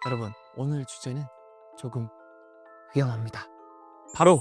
여러분, 오늘 주제는 조금 위험합니다. 바로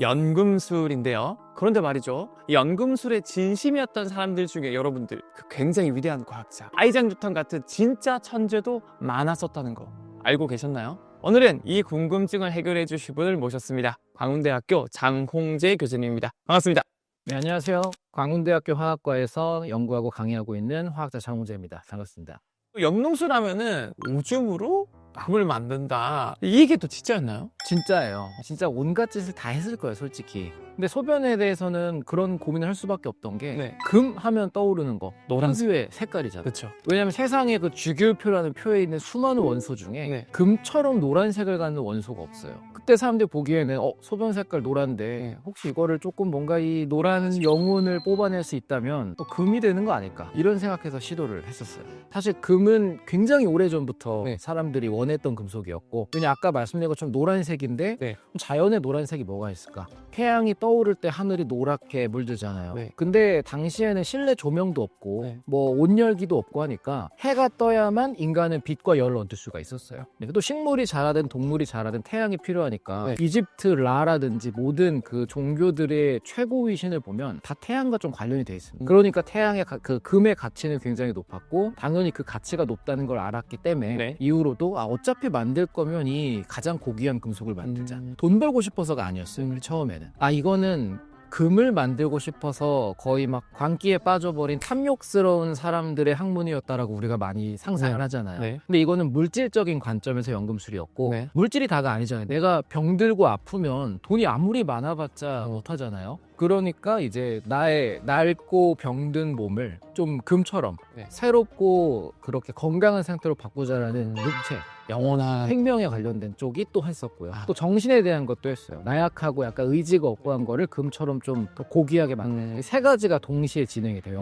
연금술인데요. 그런데 말이죠, 이 연금술의 진심이었던 사람들 중에 여러분들 굉장히 위대한 과학자 아이작 뉴턴 같은 진짜 천재도 많았었다는 거 알고 계셨나요? 오늘은 이 궁금증을 해결해 주실 분을 모셨습니다. 광운대학교 장홍재 교수님입니다. 반갑습니다. 네, 안녕하세요. 광운대학교 화학과에서 연구하고 강의하고 있는 화학자 장홍재입니다. 반갑습니다. 연금술 하면은 오줌으로 나물 만든다, 이 얘기도 진짜였나요? 진짜예요. 진짜 온갖 짓을 다 했을 거예요, 솔직히. 근데 소변에 대해서는 그런 고민을 할 수밖에 없던 게 네. 금 하면 떠오르는 거 노란색. 흑유의 색깔이잖아요. 그렇죠. 왜냐하면 세상에 그 주기율표라는 표에 있는 수많은 원소 중에 네. 금처럼 노란색을 갖는 원소가 없어요. 그때 사람들이 보기에는 소변 색깔 노란데 네. 혹시 이거를 조금 뭔가 이 노란 영혼을 뽑아낼 수 있다면 또 금이 되는 거 아닐까, 이런 생각해서 시도를 했었어요. 사실 금은 굉장히 오래전부터 네. 사람들이 원했던 금속이었고, 왜냐 아까 말씀드린 것처럼 노란색인데 네. 자연의 노란색이 뭐가 있을까? 태양이 떠오를 때 하늘이 노랗게 물들잖아요. 네. 근데 당시에는 실내 조명도 없고 네. 뭐 온열기도 없고 하니까 해가 떠야만 인간은 빛과 열을 얻을 수가 있었어요. 또 식물이 자라든 동물이 자라든 태양이 필요하니까 네. 이집트 라라든지 모든 그 종교들의 최고의 신을 보면 다 태양과 좀 관련이 돼 있습니다. 그러니까 태양의 그 금의 가치는 굉장히 높았고, 당연히 그 가치가 높다는 걸 알았기 때문에 네. 이후로도 어차피 만들 거면 이 가장 고귀한 금속을 만들자. 음. 돈 벌고 싶어서가 아니었어요. 처음에는 이거는 금을 만들고 싶어서 거의 막 광기에 빠져버린 탐욕스러운 사람들의 학문이었다라고 우리가 많이 상상을 하잖아요. 네. 근데 이거는 물질적인 관점에서 연금술이었고, 네. 물질이 다가 아니잖아요. 내가 병들고 아프면 돈이 아무리 많아봤자 못하잖아요. 그러니까 이제 나의 낡고 병든 몸을 좀 금처럼 네. 새롭고 그렇게 건강한 상태로 바꾸자라는 육체, 영원한 생명에 관련된 쪽이 또 했었고요. 또 정신에 대한 것도 했어요. 나약하고 약간 의지가 없고 한 거를 금처럼 좀 더 고귀하게 만드는 세 가지가 동시에 진행이 돼요.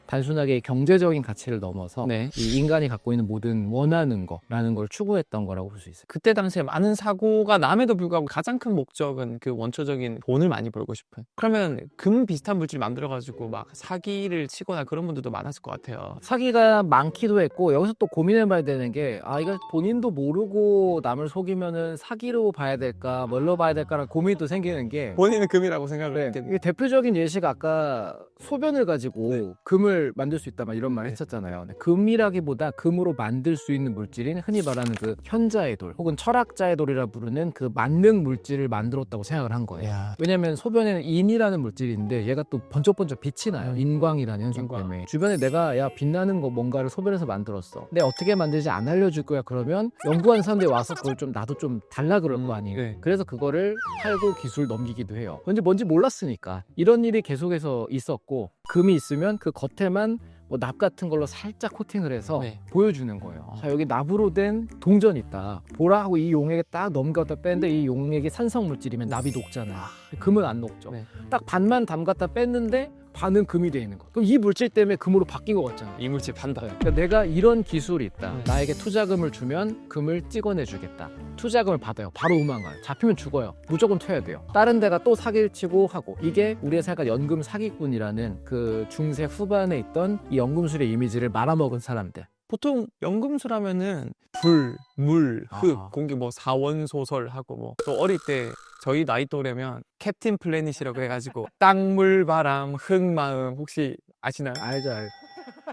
단순하게 경제적인 가치를 넘어서 네. 이 인간이 갖고 있는 모든 원하는 거라는 걸 추구했던 거라고 볼 수 있어요. 그때 당시에 많은 사고가 남에도 불구하고 가장 큰 목적은 그 원초적인 돈을 많이 벌고 싶은, 그러면 금 비슷한 물질 만들어 가지고 막 사기를 치거나 그런 분들도 많았을 것 같아요. 사기가 많기도 했고, 여기서 또 고민해봐야 되는 게 이거 본인도 모르고 남을 속이면은 사기로 봐야 될까 뭘로 봐야 될까라는 고민도 생기는 게, 본인은 금이라고 생각을 했겠네. 이게 대표적인 예시가 아까 소변을 가지고 금을 만들 수 있다 막 이런 말 했었잖아요. 근데 금이라기보다 금으로 만들 수 있는 물질인 흔히 말하는 그 현자의 돌 혹은 철학자의 돌이라 부르는 그 만능 물질을 만들었다고 생각을 한 거예요. 야. 왜냐면 소변에는 인이라는 물질이 있는데 얘가 또 번쩍번쩍 빛이 나요. 인광이라는 현상 인광. 때문에 주변에 내가 빛나는 거 뭔가를 소변에서 만들었어, 근데 어떻게 만들지 안 알려줄 거야. 그러면 연구하는 사람들이 와서 그걸 좀 나도 좀 달라 그럴 거 아니에요. 네. 그래서 그거를 팔고 기술 넘기기도 해요. 뭔지 몰랐으니까. 이런 일이 계속해서 있었고, 금이 있으면 그 겉에만 뭐 납 같은 걸로 살짝 코팅을 해서 네. 보여주는 거예요. 자, 여기 납으로 된 동전이 있다, 보라 하고 이 용액에 딱 넘겼다 뺐는데 이 용액이 산성 물질이면 납이 녹잖아요. 금은 안 녹죠. 네. 딱 반만 담갔다 뺐는데 반은 금이 돼 있는 거. 그럼 이 물질 때문에 금으로 바뀐 것 같잖아요. 이물질 판다. 그러니까 내가 이런 기술이 있다, 네. 나에게 투자금을 주면 금을 찍어내 주겠다. 투자금을 받아요. 바로 도망가요. 잡히면 죽어요. 무조건 퇴야 돼요. 다른 데가 또 사기를 치고 하고. 이게 우리가 생각한 연금 사기꾼이라는 그 중세 후반에 있던 이 연금술의 이미지를 말아먹은 사람들. 보통 연금술 하면은 불, 물, 흙, 아. 공기 뭐 사원소설하고 뭐 또 어릴 때 저희 나이 또래면 캡틴 플래닛이라고 해가지고 땅, 물, 바람, 흙, 마음, 혹시 아시나요? 알죠.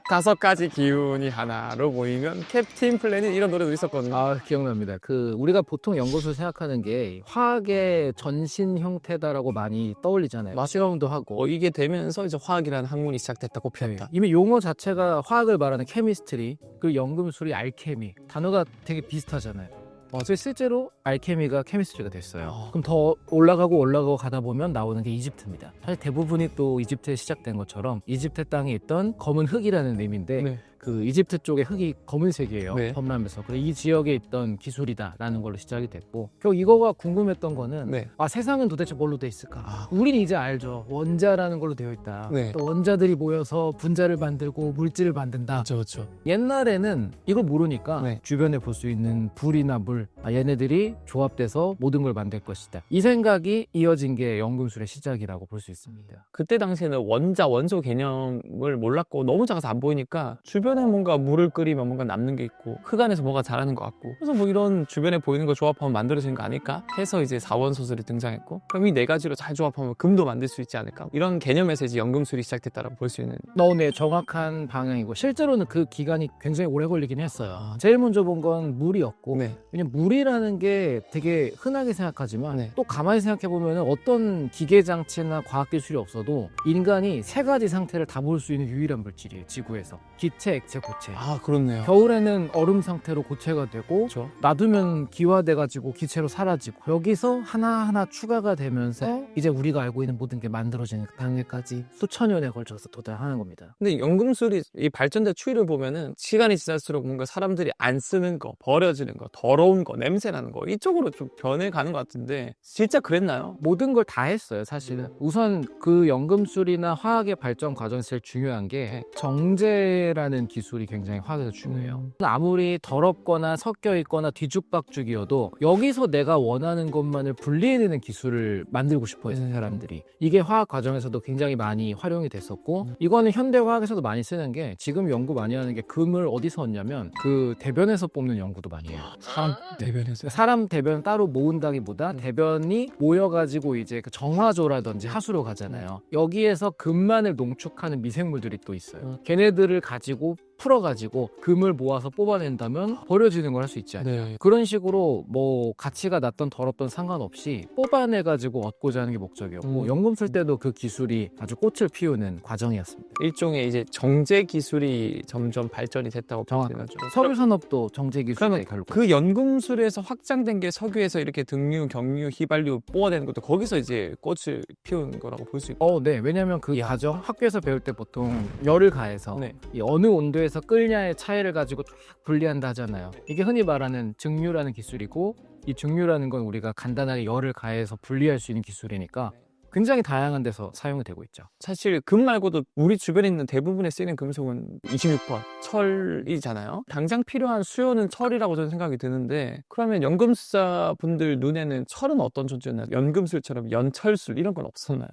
5가지 기운이 하나로 모이면 캡틴 플래닛, 이런 노래도 있었거든요. 기억납니다. 우리가 보통 연금술 생각하는 게 화학의 전신 형태다라고 많이 떠올리잖아요. 실험도 하고. 이게 되면서 이제 화학이라는 학문이 시작됐다, 꼽혔다. 이미 용어 자체가 화학을 말하는 케미스트리, 그리고 연금술이 알케미, 단어가 되게 비슷하잖아요. 그래서 실제로 알케미가 케미스트리가 됐어요. 그럼 더 올라가고 가다 보면 나오는 게 이집트입니다. 사실 대부분이 또 이집트에 시작된 것처럼 이집트 땅에 있던 검은 흙이라는 의미인데, 네. 그 이집트 쪽의 흙이 검은색이에요. 네. 섬남에서. 그래 이 지역에 있던 기술이다라는 걸로 시작이 됐고, 결국 이거가 궁금했던 거는 네. 세상은 도대체 뭘로 돼 있을까? 우린 이제 알죠. 원자라는 걸로 되어 있다. 네. 또 원자들이 모여서 분자를 만들고 물질을 만든다. 그렇죠. 옛날에는 이걸 모르니까 네. 주변에 볼 수 있는 불이나 물, 얘네들이 조합돼서 모든 걸 만들 것이다. 이 생각이 이어진 게 연금술의 시작이라고 볼 수 있습니다. 그때 당시에는 원자, 원소 개념을 몰랐고 너무 작아서 안 보이니까 주변에 주변에 뭔가 물을 끓이면 뭔가 남는 게 있고 흙 안에서 뭐가 자라는 것 같고 그래서 뭐 이런 주변에 보이는 거 조합하면 만들어지는 거 아닐까 해서 이제 사원소설이 등장했고 그럼 이 네 가지로 잘 조합하면 금도 만들 수 있지 않을까 이런 개념에서 이제 연금술이 시작됐다라고 볼 수 있는. 네, 정확한 방향이고 실제로는 그 기간이 굉장히 오래 걸리긴 했어요. 제일 먼저 본 건 물이었고 네. 왜냐면 물이라는 게 되게 흔하게 생각하지만 네. 또 가만히 생각해 보면 어떤 기계 장치나 과학 기술이 없어도 인간이 세 가지 상태를 다 볼 수 있는 유일한 물질이에요. 지구에서 기체, 액체, 고체. 아 그렇네요. 겨울에는 얼음 상태로 고체가 되고 그렇죠. 놔두면 기화돼가지고 기체로 사라지고 여기서 하나하나 추가가 되면서 이제 우리가 알고 있는 모든 게 만들어지는 그 단계까지 수천 년에 걸쳐서 도달하는 겁니다. 근데 연금술이 이 발전된 추이를 보면은 시간이 지날수록 뭔가 사람들이 안 쓰는 거, 버려지는 거, 더러운 거, 냄새 나는 거 이쪽으로 좀 변해가는 것 같은데 진짜 그랬나요? 모든 걸 다 했어요, 사실은. 우선 그 연금술이나 화학의 발전 과정에서 제일 중요한 게 정제라는 기술이 굉장히 화학에서 중요해요. 아무리 더럽거나 섞여 있거나 뒤죽박죽이어도 여기서 내가 원하는 것만을 분리해내는 기술을 만들고 싶어 했어요, 사람들이. 이게 화학 과정에서도 굉장히 많이 활용이 됐었고 이거는 현대 화학에서도 많이 쓰는 게 지금 연구 많이 하는 게 금을 어디서 얻냐면 그 대변에서 뽑는 연구도 많이 해요. 사람 대변에서. 사람 대변 따로 모은다기보다 대변이 모여가지고 이제 그 정화조라든지 하수로 가잖아요. 여기에서 금만을 농축하는 미생물들이 또 있어요. 걔네들을 가지고 풀어가지고 금을 모아서 뽑아낸다면 버려지는 걸 할 수 있지 않아요. 네. 그런 식으로 뭐 가치가 낮던 더럽던 상관없이 뽑아내가지고 얻고자 하는 게 목적이었고 연금술 때도 그 기술이 아주 꽃을 피우는 과정이었습니다. 일종의 이제 정제 기술이 점점 발전이 됐다고 정확하죠. 보시는 거죠. 석유산업도 정제 기술에 결국 그 연금술에서 확장된 게 석유에서 이렇게 등류, 경류, 휘발유 뽑아내는 것도 거기서 이제 꽃을 피운 거라고 볼 수 있고. 네. 왜냐면 그 과정 학교에서 배울 때 보통 열을 가해서 네. 이 어느 온도에서 끓냐의 차이를 가지고 쫙 분리한다 하잖아요. 이게 흔히 말하는 증류라는 기술이고 이 증류라는 건 우리가 간단하게 열을 가해서 분리할 수 있는 기술이니까 굉장히 다양한 데서 사용이 되고 있죠. 사실 금 말고도 우리 주변에 있는 대부분에 쓰이는 금속은 26번 철이잖아요. 당장 필요한 수요는 철이라고 저는 생각이 드는데 그러면 연금술사 분들 눈에는 철은 어떤 존재였나요? 연금술처럼 연철술 이런 건 없었나요?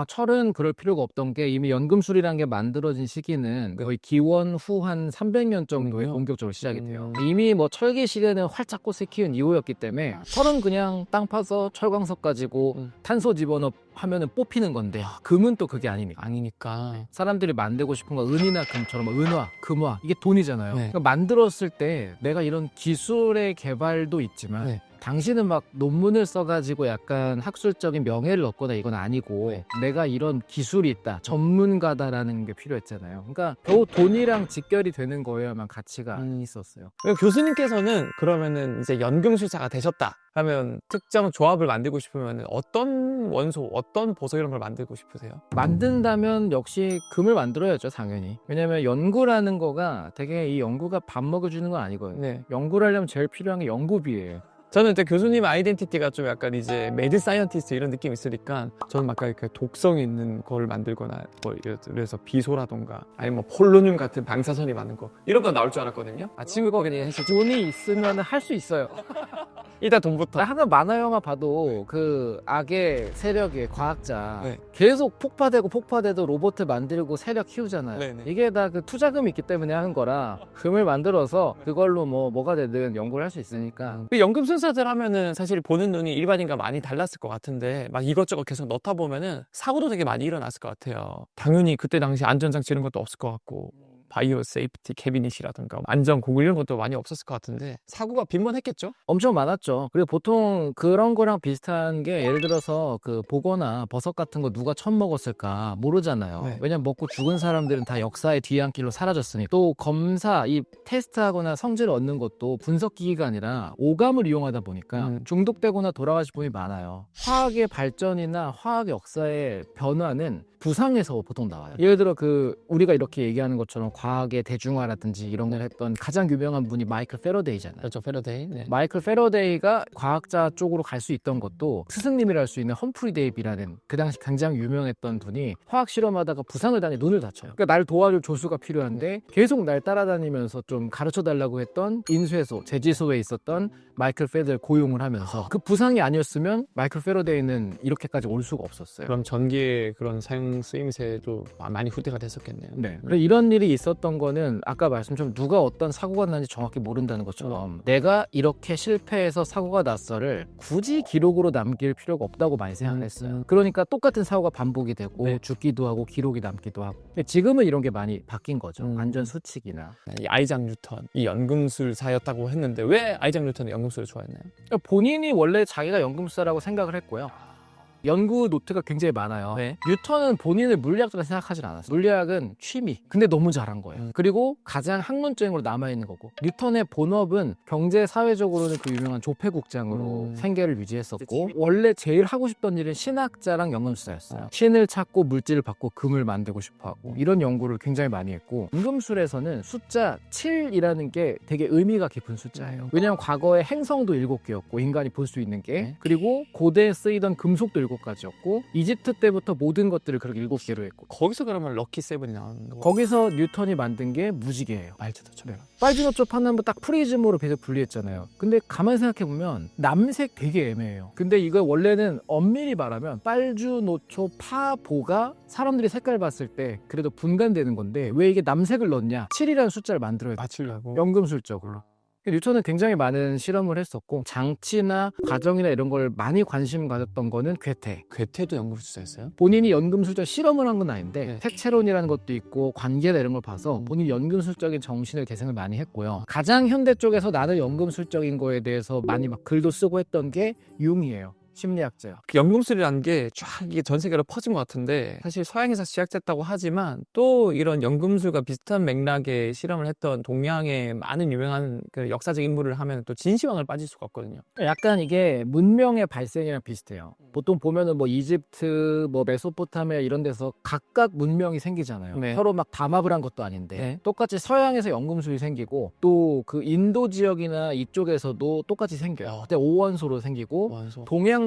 철은 그럴 필요가 없던 게 이미 연금술이라는 게 만들어진 시기는 거의 기원 후 한 300년 정도에 본격적으로 시작이 돼요. 이미 뭐 철기 시대는 활짝 꽃을 키운 이후였기 때문에 철은 그냥 땅 파서 철광석 가지고 탄소 집어넣어 하면은 뽑히는 건데 금은 또 그게 아니니까 사람들이 만들고 싶은 거 은이나 금처럼 은화, 금화 이게 돈이잖아요. 그러니까 만들었을 때 내가 이런 기술의 개발도 있지만 당신은 막 논문을 써가지고 약간 학술적인 명예를 얻거나 이건 아니고 내가 이런 기술이 있다, 전문가다라는 게 필요했잖아요. 그러니까 겨우 돈이랑 직결이 되는 거여야만 가치가 있었어요. 교수님께서는 그러면은 이제 연금술사가 되셨다 하면 특정 조합을 만들고 싶으면 어떤 원소, 어떤 보석 이런 걸 만들고 싶으세요? 만든다면 역시 금을 만들어야죠, 당연히. 왜냐면 연구라는 거가 되게 이 연구가 밥 먹여주는 건 아니거든요. 연구를 하려면 제일 필요한 게 연구비예요. 저는 이제 교수님 아이덴티티가 좀 약간 이제 매드 사이언티스트 이런 느낌이 있으니까 저는 막 이렇게 독성이 있는 걸 만들거나 뭐 그래서 비소라던가 아니면 뭐 폴로늄 같은 방사선이 많은 거 이런 거 나올 줄 알았거든요. 친구가 그냥 해서 돈이 있으면 할 수 있어요. 일단 돈부터. 항상 만화 영화 봐도 그 악의 세력의 과학자 계속 폭파되도 로봇을 만들고 세력 키우잖아요. 이게 다 그 투자금이 있기 때문에 하는 거라 금을 만들어서 그걸로 뭐가 되든 연구를 할 수 있으니까. 연금술사들 하면은 사실 보는 눈이 일반인과 많이 달랐을 것 같은데 막 이것저것 계속 넣다 보면은 사고도 되게 많이 일어났을 것 같아요. 당연히 그때 당시 안전장치 이런 것도 없을 것 같고 바이오 세이프티 캐비닛이라든가 안전 고글 이런 것도 많이 없었을 것 같은데 사고가 빈번했겠죠? 엄청 많았죠. 그리고 보통 그런 거랑 비슷한 게 예를 들어서 그 보거나 버섯 같은 거 누가 처음 먹었을까 모르잖아요. 왜냐면 먹고 죽은 사람들은 다 역사의 뒤안길로 사라졌으니. 또 검사, 이 테스트하거나 성질을 얻는 것도 분석기기가 아니라 오감을 이용하다 보니까 중독되거나 돌아가신 분이 많아요. 화학의 발전이나 화학 역사의 변화는 부상에서 보통 나와요. 예를 들어 그 우리가 이렇게 얘기하는 것처럼 과학의 대중화라든지 이런 걸 했던 가장 유명한 분이 마이클 패러데이잖아요. 그렇죠, 패러데이. 마이클 패러데이가 과학자 쪽으로 갈 수 있던 것도 스승님이라 할 수 있는 험프리 데이비라는 그 당시 굉장히 유명했던 분이 화학 실험하다가 부상을 당해 눈을 다쳐요. 그러니까 날 도와줄 조수가 필요한데 계속 날 따라다니면서 좀 가르쳐 달라고 했던 인쇄소, 제지소에 있었던 마이클 패러데이를 고용을 하면서 그 부상이 아니었으면 마이클 패러데이는 이렇게까지 올 수가 없었어요. 그럼 전기의 그런 사용 건강 쓰임새도 많이 후퇴가 됐었겠네요. 네. 그래서 이런 일이 있었던 거는 아까 말씀처럼 누가 어떤 사고가 났는지 정확히 모른다는 것처럼 내가 이렇게 실패해서 사고가 났어를 굳이 기록으로 남길 필요가 없다고 많이 생각했어요. 그러니까 똑같은 사고가 반복이 되고 네. 죽기도 하고 기록이 남기도 하고. 근데 지금은 이런 게 많이 바뀐 거죠. 안전 수칙이나. 이 아이작 뉴턴, 이 연금술사였다고 했는데 왜 아이작 뉴턴이 연금술을 좋아했나요? 본인이 원래 자기가 연금술사라고 생각을 했고요. 연구 노트가 굉장히 많아요. 네. 뉴턴은 본인을 물리학자라 생각하진 않았어요. 물리학은 취미. 근데 너무 잘한 거예요. 그리고 가장 학문적인 걸로 남아있는 거고. 뉴턴의 본업은 경제 사회적으로는 그 유명한 조폐국장으로 생계를 유지했었고 원래 제일 하고 싶던 일은 신학자랑 연금술사였어요. 신을 찾고 물질을 받고 금을 만들고 싶어하고 이런 연구를 굉장히 많이 했고 연금술에서는 숫자 7이라는 게 되게 의미가 깊은 숫자예요. 왜냐하면 과거에 행성도 7개였고 인간이 볼 수 있는 게 그리고 고대에 쓰이던 금속도 7가지였고 이집트 때부터 모든 것들을 그렇게 7개로 했고 거기서 그러면 럭키 세븐이 나오는 거. 거기서 뉴턴이 만든 게 무지개예요. 말투도처럼. 빨주노초 파남보 딱 프리즘으로 계속 분리했잖아요. 근데 가만히 생각해보면 남색 되게 애매해요. 근데 이거 원래는 엄밀히 말하면 빨주노초 파보가 사람들이 색깔 봤을 때 그래도 분간되는 건데 왜 이게 남색을 넣냐 7이라는 숫자를 만들어야 돼. 맞추려고. 연금술적으로. 뉴턴은 굉장히 많은 실험을 했었고 장치나 과정이나 이런 걸 많이 관심 가졌던 거는 괴테. 괴테도 연금술사였어요? 본인이 연금술적 실험을 한 건 아닌데 네. 색채론이라는 것도 있고 관계나 이런 걸 봐서 본인이 연금술적인 정신을 계승을 많이 했고요. 가장 현대 쪽에서 나는 연금술적인 거에 대해서 많이 막 글도 쓰고 했던 게 융이에요. 심리학자요. 그 연금술이라는 게 쫙 이게 전 세계로 퍼진 것 같은데 사실 서양에서 시작됐다고 하지만 또 이런 연금술과 비슷한 맥락의 실험을 했던 동양의 많은 유명한 그 역사적 인물을 하면 또 진시황을 빠질 수가 없거든요. 약간 이게 문명의 발생이랑 비슷해요. 보통 보면은 뭐 이집트, 뭐 메소포타미아 이런 데서 각각 문명이 생기잖아요. 네. 서로 막 담합을 한 것도 아닌데 네. 똑같이 서양에서 연금술이 생기고 또 그 인도 지역이나 이쪽에서도 똑같이 생겨요. 그때 오원소로 생기고 원소. 동양도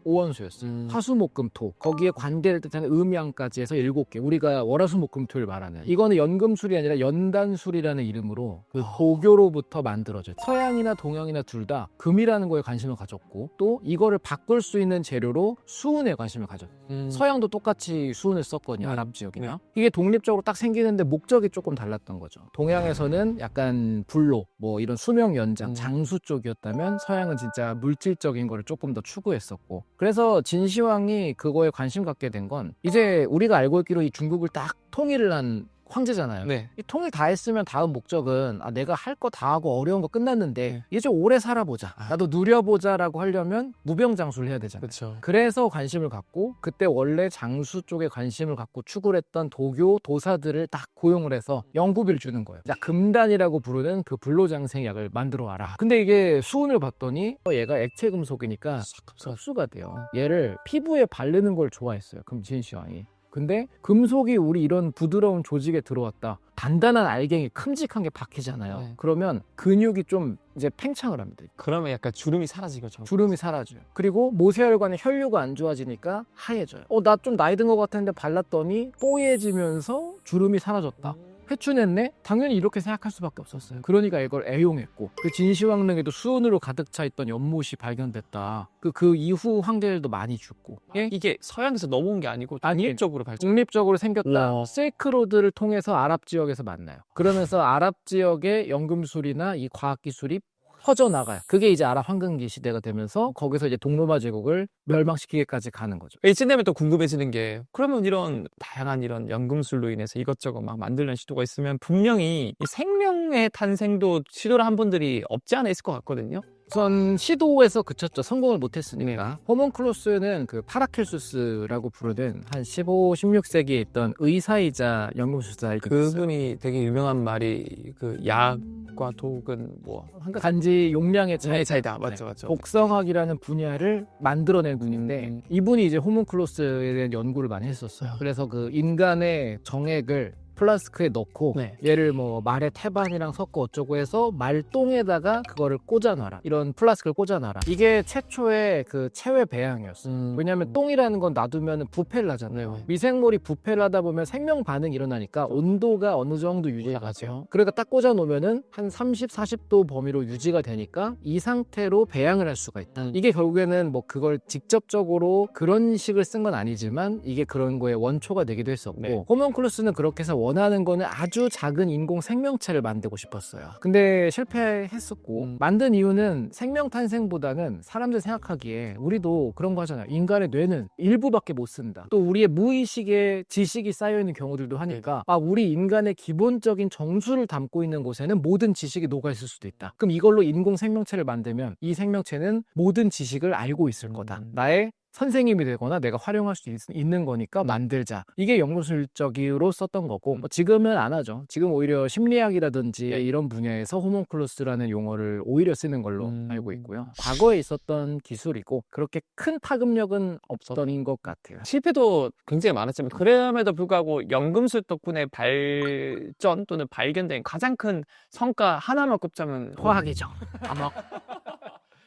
오원소였어요. 화수목금토 거기에 관계를 뜻하는 음양까지 해서 7개. 우리가 월화수목금토를 말하는 이거는 연금술이 아니라 연단술이라는 이름으로 그 도교로부터 만들어져요. 서양이나 동양이나 둘 다 금이라는 거에 관심을 가졌고 또 이거를 바꿀 수 있는 재료로 수은에 관심을 가졌어요. 서양도 똑같이 수은을 썼거든요. 아랍 지역이나. 이게 독립적으로 딱 생기는데 목적이 조금 달랐던 거죠. 동양에서는 약간 불로 뭐 이런 수명 연장 장수 쪽이었다면 서양은 진짜 물질적인 거를 조금 더 추구했었고 그래서 진시황이 그거에 관심 갖게 된 건 이제 우리가 알고 있기로 이 중국을 딱 통일을 한 황제잖아요. 네. 이 통일 다 했으면 다음 목적은 내가 할 거 다 하고 어려운 거 끝났는데 이제 좀 오래 살아보자. 나도 누려보자라고 하려면 무병장수를 해야 되잖아요. 그렇죠. 그래서 관심을 갖고 그때 원래 장수 쪽에 관심을 갖고 추구를 했던 도교 도사들을 딱 고용을 해서 연구비를 주는 거예요. 자, 금단이라고 부르는 그 불로장생약을 만들어 와라. 근데 이게 수은을 봤더니 얘가 액체 금속이니까 흡수가 돼요. 얘를 피부에 바르는 걸 좋아했어요. 진시황이. 근데 금속이 우리 이런 부드러운 조직에 들어왔다. 단단한 알갱이 큼직한 게 박히잖아요. 네. 그러면 근육이 좀 이제 팽창을 합니다. 그러면 약간 주름이 사라지고 주름이 사라져요. 그리고 모세혈관의 혈류가 안 좋아지니까 하얘져요. 나 좀 나이 든 것 같았는데 발랐더니 뽀얘지면서 주름이 사라졌다. 회춘했네? 당연히 이렇게 생각할 수밖에 없었어요. 그러니까 이걸 애용했고 그 진시황릉에도 수은으로 가득 차 있던 연못이 발견됐다. 그 이후 황제들도 많이 죽고 이게 서양에서 넘어온 게 아니고 독립적으로 발전. 독립적으로 생겼다. 와. 실크로드를 통해서 아랍 지역에서 만나요. 그러면서 아랍 지역의 연금술이나 이 과학기술이 퍼져나가요. 그게 이제 아랍 황금기 시대가 되면서 거기서 이제 동로마 제국을 멸망시키기까지 가는 거죠. 이쯤 되면 또 궁금해지는 게 그러면 이런 다양한 이런 연금술로 인해서 이것저것 막 만들려는 시도가 있으면 분명히 이 생명의 탄생도 시도를 한 분들이 없지 않아 있을 것 같거든요. 우선 시도에서 그쳤죠. 성공을 못했으니까. 호문클루스는 그 파라켈수스라고 부르는 한 15, 16세기에 있던 의사이자 연금술사일 그분이 되게 유명한 말이 그 약과 독은 뭐 단지 용량의 차이다. 맞죠, 맞죠. 독성학이라는 분야를 만들어낸 분인데 이분이 이제 호문클루스에 대한 연구를 많이 했었어요. 그래서 그 인간의 정액을 플라스크에 넣고 네. 얘를 뭐 말의 태반이랑 섞어 어쩌고 해서 말똥에다가 그거를 꽂아놔라. 이런 플라스크를 꽂아놔라. 이게 최초의 그 체외 배양이었어. 왜냐하면 똥이라는 건 놔두면 부패를 하잖아요. 네. 미생물이 부패를 하다 보면 생명 반응이 일어나니까 온도가 어느 정도 유지가 가죠. 그러니까 딱 꽂아 놓으면은 한 30, 40도 범위로 유지가 되니까 이 상태로 배양을 할 수가 있다. 이게 결국에는 뭐 그걸 직접적으로 그런 식을 쓴 건 아니지만 이게 그런 거에 원초가 되기도 했었고 네. 호문클루스는 그렇게 해서 원하는 거는 아주 작은 인공 생명체를 만들고 싶었어요. 근데 실패했었고 만든 이유는 생명 탄생보다는 사람들 생각하기에 우리도 그런 거 하잖아요. 인간의 뇌는 일부밖에 못 쓴다. 또 우리의 무의식에 지식이 쌓여있는 경우들도 하니까 아 우리 인간의 기본적인 정수를 담고 있는 곳에는 모든 지식이 녹아있을 수도 있다. 그럼 이걸로 인공 생명체를 만들면 이 생명체는 모든 지식을 알고 있을 거다. 나의 선생님이 되거나 내가 활용할 수 있는 거니까 만들자. 이게 연구술적으로 썼던 거고 뭐 지금은 안 하죠. 지금 오히려 심리학이라든지 이런 분야에서 호문클루스라는 용어를 오히려 쓰는 걸로 알고 있고요. 과거에 있었던 기술이고 그렇게 큰 파급력은 없었던 것 같아요. 실패도 굉장히 많았지만 그럼에도 불구하고 연금술 덕분에 발전 또는 발견된 가장 큰 성과 하나만 꼽자면 화학이죠.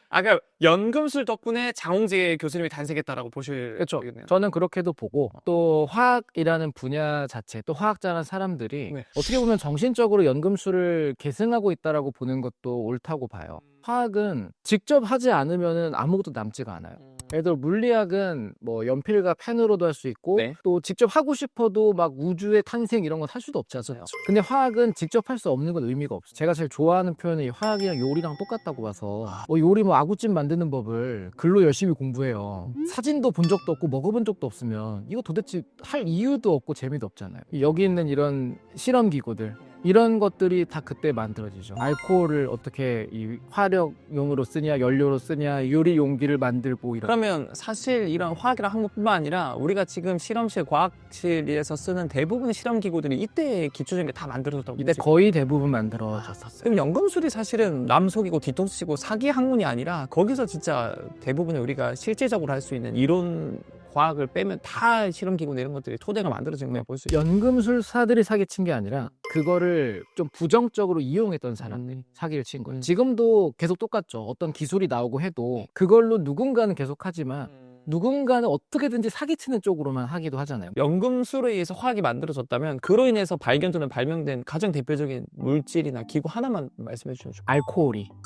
그러니까 연금술 덕분에 장홍재 교수님이 탄생했다라고 보실 그렇죠. 거겠네요. 저는 그렇게도 보고 또 화학이라는 분야 자체 또 화학자라는 사람들이 네. 어떻게 보면 정신적으로 연금술을 계승하고 있다라고 보는 것도 옳다고 봐요. 화학은 직접 하지 않으면 아무것도 남지가 않아요. 예를 들어 물리학은 뭐 연필과 펜으로도 할 수 있고 네. 또 직접 하고 싶어도 막 우주의 탄생 이런 건 할 수도 없잖아요. 근데 화학은 직접 할 수 없는 건 의미가 없어요. 제가 제일 좋아하는 표현이 화학이랑 요리랑 똑같다고 봐서 뭐 요리 뭐 아구찜 만드는 법을 글로 열심히 공부해요. 사진도 본 적도 없고 먹어본 적도 없으면 이거 도대체 할 이유도 없고 재미도 없잖아요. 여기 있는 이런 실험 기구들 이런 것들이 다 그때 만들어지죠. 알코올을 어떻게 이 화력용으로 쓰냐 연료로 쓰냐 요리 용기를 만들고 이런. 그러면 사실 이런 화학이랑 학문뿐만 아니라 우리가 지금 실험실, 과학실에서 쓰는 대부분의 실험 기구들이 이때 기초적인 게 다 만들어졌다고 이때 보지. 거의 대부분 만들어졌었어요. 그럼 연금술이 사실은 남 속이고 뒤통수 치고 사기 학문이 아니라 거기서 진짜 대부분의 우리가 실제적으로 할 수 있는 이론 과학을 빼면 다 실험 기구나 이런 것들이 토대가 만들어진 거야 볼 수 있어요. 연금술사들이 사기친 게 아니라 그거를 좀 부정적으로 이용했던 사람들이 사기를 친 거예요. 지금도 계속 똑같죠. 어떤 기술이 나오고 해도 그걸로 누군가는 계속 하지만 누군가는 어떻게든지 사기치는 쪽으로만 하기도 하잖아요. 연금술에 의해서 화학이 만들어졌다면 그로 인해서 발견 또는 발명된 가장 대표적인 물질이나 기구 하나만 말씀해 주시면 좋겠어요.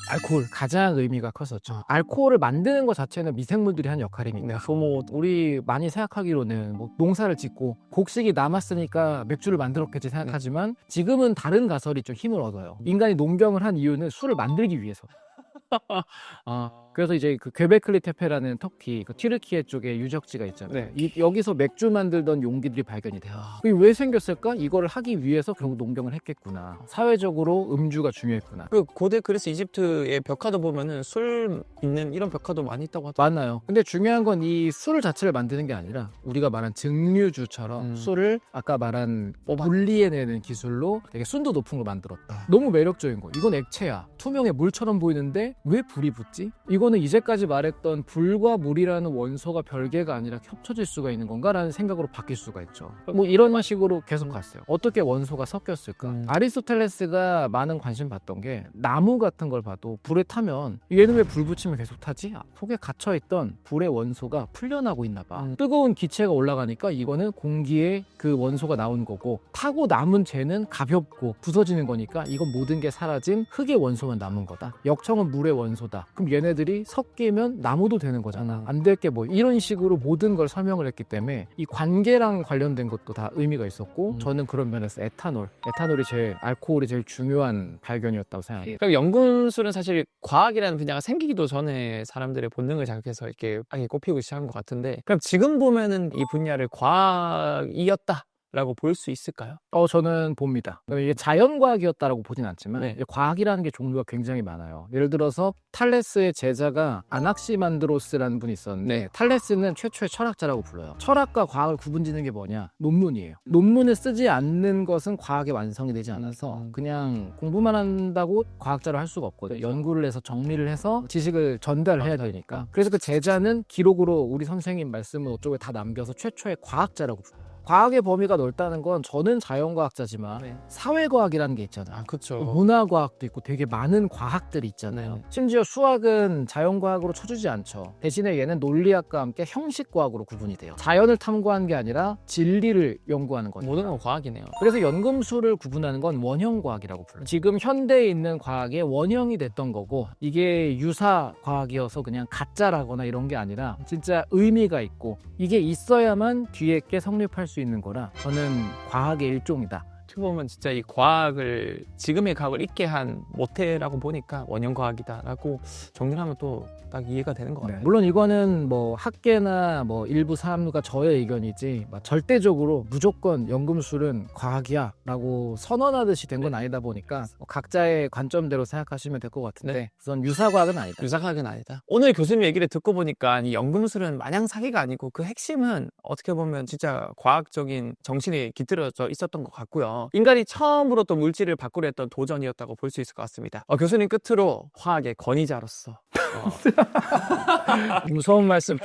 알코올 가장 의미가 컸었죠. 알코올을 만드는 것 자체는 미생물들이 한 역할이니까. 뭐 우리 많이 생각하기로는 뭐 농사를 짓고 곡식이 남았으니까 맥주를 만들었겠지 생각하지만 지금은 다른 가설이 좀 힘을 얻어요. 인간이 농경을 한 이유는 술을 만들기 위해서. 그래서 이제 그 괴베클리 테페라는 터키 그 튀르키예 쪽에 유적지가 있잖아요. 네. 여기서 맥주 만들던 용기들이 발견이 돼요. 그게 왜 생겼을까? 이거를 하기 위해서 결국 농경을 했겠구나. 사회적으로 음주가 중요했구나. 그 고대 그리스 이집트의 벽화도 보면은 술 있는 이런 벽화도 많이 있다고 하더라고요. 많아요. 근데 중요한 건 이 술 자체를 만드는 게 아니라 우리가 말한 증류주처럼 술을 아까 말한 분리해내는 기술로 되게 순도 높은 걸 만들었다. 너무 매력적인 거. 이건 액체야. 투명해 물처럼 보이는데 왜 불이 붙지? 이거는 이제까지 말했던 불과 물이라는 원소가 별개가 아니라 협쳐질 수가 있는 건가라는 생각으로 바뀔 수가 있죠. 뭐 이런 식으로 계속 갔어요. 어떻게 원소가 섞였을까? 아리스토텔레스가 많은 관심 받던 게 나무 같은 걸 봐도 불에 타면 얘는 왜 불 붙이면 계속 타지? 속에 갇혀있던 불의 원소가 풀려나고 있나 봐. 뜨거운 기체가 올라가니까 이거는 공기에 그 원소가 나온 거고 타고 남은 쟤는 가볍고 부서지는 거니까 이건 모든 게 사라진 흙의 원소만 남은 거다. 역청은 물의 원소다. 그럼 얘네들이 섞이면 나무도 되는 거잖아. 안 될 게 뭐 이런 식으로 모든 걸 설명을 했기 때문에 이 관계랑 관련된 것도 다 의미가 있었고 저는 그런 면에서 에탄올이 알코올이 제일 중요한 발견이었다고 생각해요. 그럼 연금술은 사실 과학이라는 분야가 생기기도 전에 사람들의 본능을 자극해서 이렇게 빵이 꼽히고 시작한 것 같은데 그럼 지금 보면은 이 분야를 과학이었다 라고 볼 수 있을까요? 저는 봅니다. 이게 자연과학이었다라고 보진 않지만 이제 과학이라는 게 종류가 굉장히 많아요. 예를 들어서 탈레스의 제자가 아낙시만드로스라는 분이 있었는데 탈레스는 최초의 철학자라고 불러요. 철학과 과학을 구분짓는 게 뭐냐? 논문이에요. 논문을 쓰지 않는 것은 과학의 완성이 되지 않아서 그냥 공부만 한다고 과학자로 할 수가 없거든요. 연구를 해서 정리를 해서 지식을 전달해야 되니까. 그래서 그 제자는 기록으로 우리 선생님 말씀을 어쩌고 다 남겨서 최초의 과학자라고 불러요. 과학의 범위가 넓다는 건 저는 자연과학자지만 네. 사회과학이라는 게 있잖아요. 그렇죠. 문화과학도 있고 되게 많은 과학들이 있잖아요. 네. 심지어 수학은 자연과학으로 쳐주지 않죠. 대신에 얘는 논리학과 함께 형식과학으로 구분이 돼요. 자연을 탐구하는 게 아니라 진리를 연구하는 거죠. 모든 건 과학이네요. 그래서 연금술을 구분하는 건 원형과학이라고 불러요. 지금 현대에 있는 과학의 원형이 됐던 거고, 이게 유사과학이어서 그냥 가짜라거나 이런 게 아니라 진짜 의미가 있고 이게 있어야만 뒤에 게 성립할 수 있는 거라 저는 과학의 일종이다. 어떻게 보면 진짜 이 과학을 지금의 과학을 있게 한 모태라고 보니까 원형 과학이다라고 정리를 하면 또 딱 이해가 되는 것 같아요. 물론 이거는 뭐 학계나 뭐 일부 사람과 저의 의견이지 막 절대적으로 무조건 연금술은 과학이야 라고 선언하듯이 된 건 아니다 보니까 뭐 각자의 관점대로 생각하시면 될 것 같은데 네. 우선 유사과학은 아니다. 유사과학은 아니다. 오늘 교수님 얘기를 듣고 보니까 이 연금술은 마냥 사기가 아니고 그 핵심은 어떻게 보면 진짜 과학적인 정신이 깃들어져 있었던 것 같고요. 인간이 처음으로 또 물질을 바꾸려 했던 도전이었다고 볼 수 있을 것 같습니다. 교수님 끝으로 화학의 권위자로서 무서운 말씀.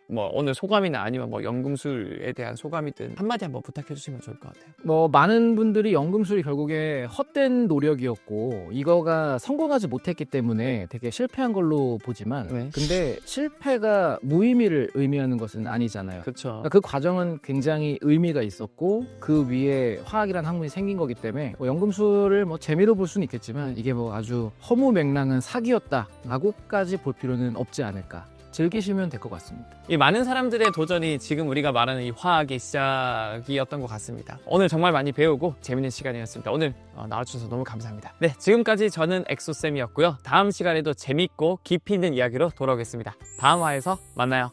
뭐 오늘 소감이나 아니면 뭐 연금술에 대한 소감이든 한마디 한번 부탁해 주시면 좋을 것 같아요. 뭐 많은 분들이 연금술이 결국에 헛된 노력이었고 이거가 성공하지 못했기 때문에 되게 실패한 걸로 보지만 네. 근데 실패가 무의미를 의미하는 것은 아니잖아요. 그렇죠. 그러니까 그 과정은 굉장히 의미가 있었고 그 위에 화학이라는 학문이 생긴 거기 때문에 뭐 연금술을 뭐 재미로 볼 수는 있겠지만 이게 뭐 아주 허무맹랑한 사기였다라고까지 볼 필요는 없지 않을까. 즐기시면 될 것 같습니다. 이 많은 사람들의 도전이 지금 우리가 말하는 이 화학의 시작이었던 것 같습니다. 오늘 정말 많이 배우고 재밌는 시간이었습니다. 오늘 나와주셔서 너무 감사합니다. 네, 지금까지 저는 엑소쌤이었고요. 다음 시간에도 재밌고 깊이 있는 이야기로 돌아오겠습니다. 다음 화에서 만나요.